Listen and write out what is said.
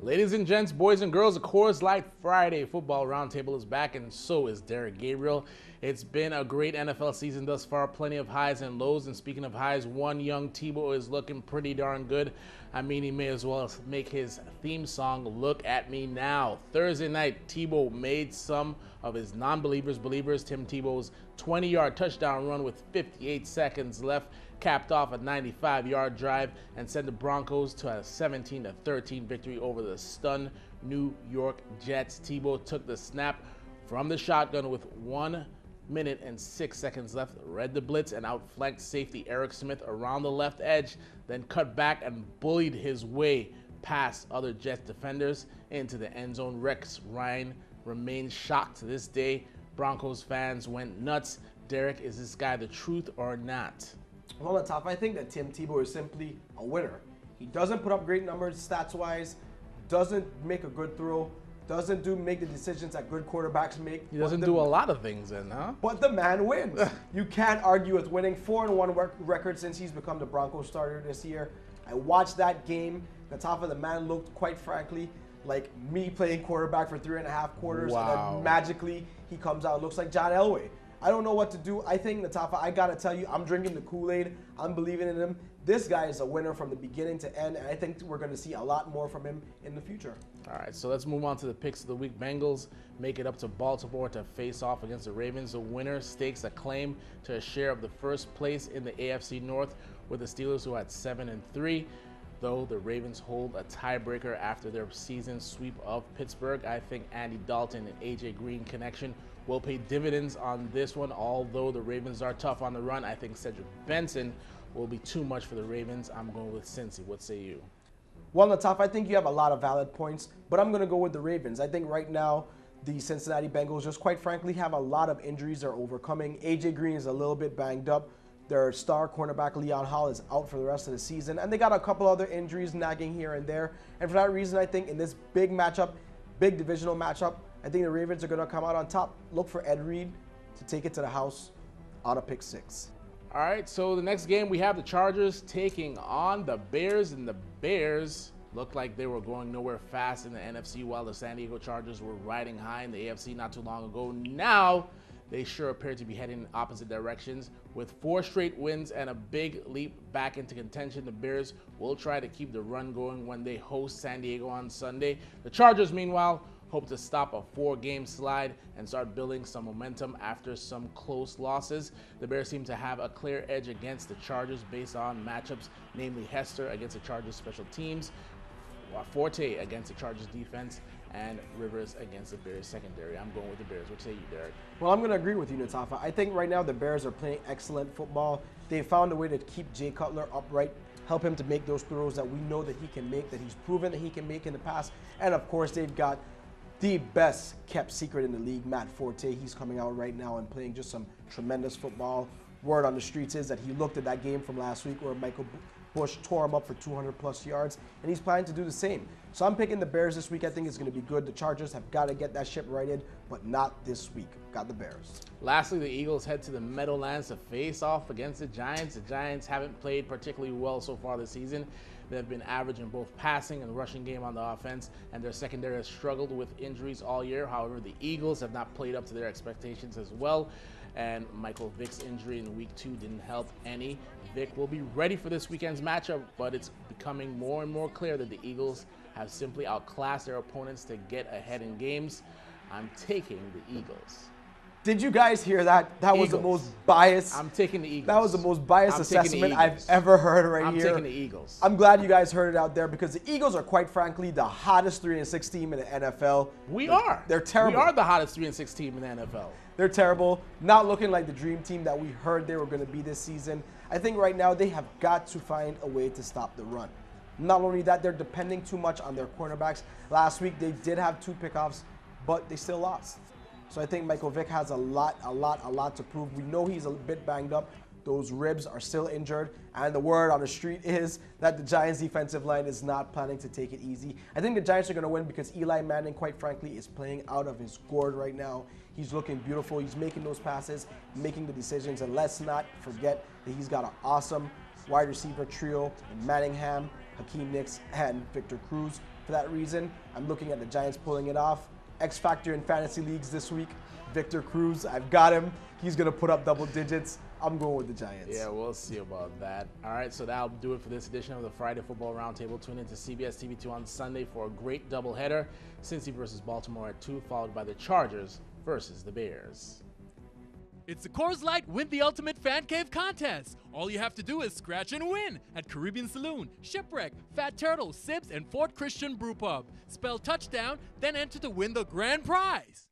Ladies and gents, boys and girls, of course, like Friday, Football Roundtable is back, and so is Derek Gabriel. It's been a great NFL season thus far, plenty of highs and lows. And speaking of highs, one young Tebow is looking pretty darn good. I mean, he may as well make his theme song, Look at Me Now. Thursday night, Tebow made some of his non-believers believers. Tim Tebow's 20-yard touchdown run with 58 seconds left capped off a 95-yard drive and sent the Broncos to a 17-13 victory over the stunned New York Jets. Tebow took the snap from the shotgun with 1 minute and 6 seconds left, read the blitz and outflanked safety Eric Smith around the left edge, then cut back and bullied his way past other Jets defenders into the end zone. Rex Ryan remains shocked to this day. Broncos fans went nuts. Derek, is this guy the truth or not? Well, on top, I think that Tim Tebow is simply a winner. He doesn't put up great numbers stats-wise, doesn't make a good throw, doesn't make the decisions that good quarterbacks make. He doesn't do a lot of things then, huh? But the man wins. You can't argue with winning. 4-1 record since he's become the Broncos starter this year. I watched that game. The top of the man looked, quite frankly, like me playing quarterback for 3.5 quarters. Wow. And then magically he comes out and looks like John Elway. I don't know what to do. I think Natafa, I gotta tell you, I'm drinking the Kool-Aid. I'm believing in him. This guy is a winner from the beginning to end, and I think we're gonna see a lot more from him in the future. All right, so let's move on to the picks of the week. Bengals make it up to Baltimore to face off against the Ravens. The winner stakes a claim to a share of the first place in the AFC North with the Steelers, who had 7-3. Though the Ravens hold a tiebreaker after their season sweep of Pittsburgh, I think Andy Dalton and A.J. Green connection will pay dividends on this one. Although the Ravens are tough on the run, I think Cedric Benson will be too much for the Ravens. I'm going with Cincy. What say you? Well, Natafa, I think you have a lot of valid points, but I'm going to go with the Ravens. I think right now the Cincinnati Bengals just quite frankly have a lot of injuries they're overcoming. A.J. Green is a little bit banged up. Their star cornerback, Leon Hall, is out for the rest of the season. And they got a couple other injuries nagging here and there. And for that reason, I think in this big matchup, big divisional matchup, I think the Ravens are going to come out on top. Look for Ed Reed to take it to the house out of pick 6. All right, so the next game we have the Chargers taking on the Bears. And the Bears looked like they were going nowhere fast in the NFC while the San Diego Chargers were riding high in the AFC not too long ago. Now, they sure appear to be heading in opposite directions. With 4 straight wins and a big leap back into contention, the Bears will try to keep the run going when they host San Diego on Sunday. The Chargers, meanwhile, hope to stop a 4-game slide and start building some momentum after some close losses. The Bears seem to have a clear edge against the Chargers based on matchups, namely Hester against the Chargers special teams, Forte against the Chargers defense, and Rivers against the Bears secondary. I'm going with the Bears. What say you, Derek? Well, I'm going to agree with you, Natafa. I think right now the Bears are playing excellent football. They found a way to keep Jay Cutler upright, help him to make those throws that we know that he can make, that he's proven that he can make in the past. And of course, they've got the best kept secret in the league, Matt Forte. He's coming out right now and playing just some tremendous football. Word on the streets is that he looked at that game from last week where Michael Bush tore him up for 200+ yards, and he's planning to do the same. So I'm picking the Bears this week. I think it's going to be good. The Chargers have got to get that ship righted, but not this week. Got the Bears. Lastly, the Eagles head to the Meadowlands to face off against the Giants. The Giants haven't played particularly well so far this season. They've been average in both passing and rushing game on the offense, and their secondary has struggled with injuries all year. However, the Eagles have not played up to their expectations as well, and Michael Vick's injury in week 2 didn't help any. Vick will be ready for this weekend's matchup, but it's becoming more and more clear that the Eagles have simply outclassed their opponents to get ahead in games. I'm taking the Eagles. Did you guys hear that? That was the Eagles. most biased. I'm taking the Eagles. That was the most biased I'm taking the assessment I've Eagles. ever heard right I'm here. taking the Eagles. I'm glad you guys heard it out there because the Eagles are quite frankly the hottest 3-6 team in the NFL. They're terrible. We are the hottest 3-6 team in the NFL. They're terrible. Not looking like the dream team that we heard they were going to be this season. I think right now they have got to find a way to stop the run. Not only that, they're depending too much on their cornerbacks. Last week they did have 2 pickoffs, but they still lost. So I think Michael Vick has a lot to prove. We know he's a bit banged up. Those ribs are still injured. And the word on the street is that the Giants' defensive line is not planning to take it easy. I think the Giants are going to win because Eli Manning, quite frankly, is playing out of his gourd right now. He's looking beautiful. He's making those passes, making the decisions. And let's not forget that he's got an awesome wide receiver trio in Manningham, Hakeem Nicks, and Victor Cruz. For that reason, I'm looking at the Giants pulling it off. X factor in fantasy leagues this week, Victor Cruz. I've got him. He's going to put up double digits. I'm going with the Giants. Yeah, we'll see about that. All right, so that'll do it for this edition of the Friday Football Roundtable. Tune into CBS TV2 on Sunday for a great doubleheader. Cincy versus Baltimore at 2, followed by the Chargers versus the Bears. It's the Coors Light Win the Ultimate Fan Cave contest. All you have to do is scratch and win at Caribbean Saloon, Shipwreck, Fat Turtle, Sibs, and Fort Christian Brew Pub. Spell touchdown, then enter to win the grand prize.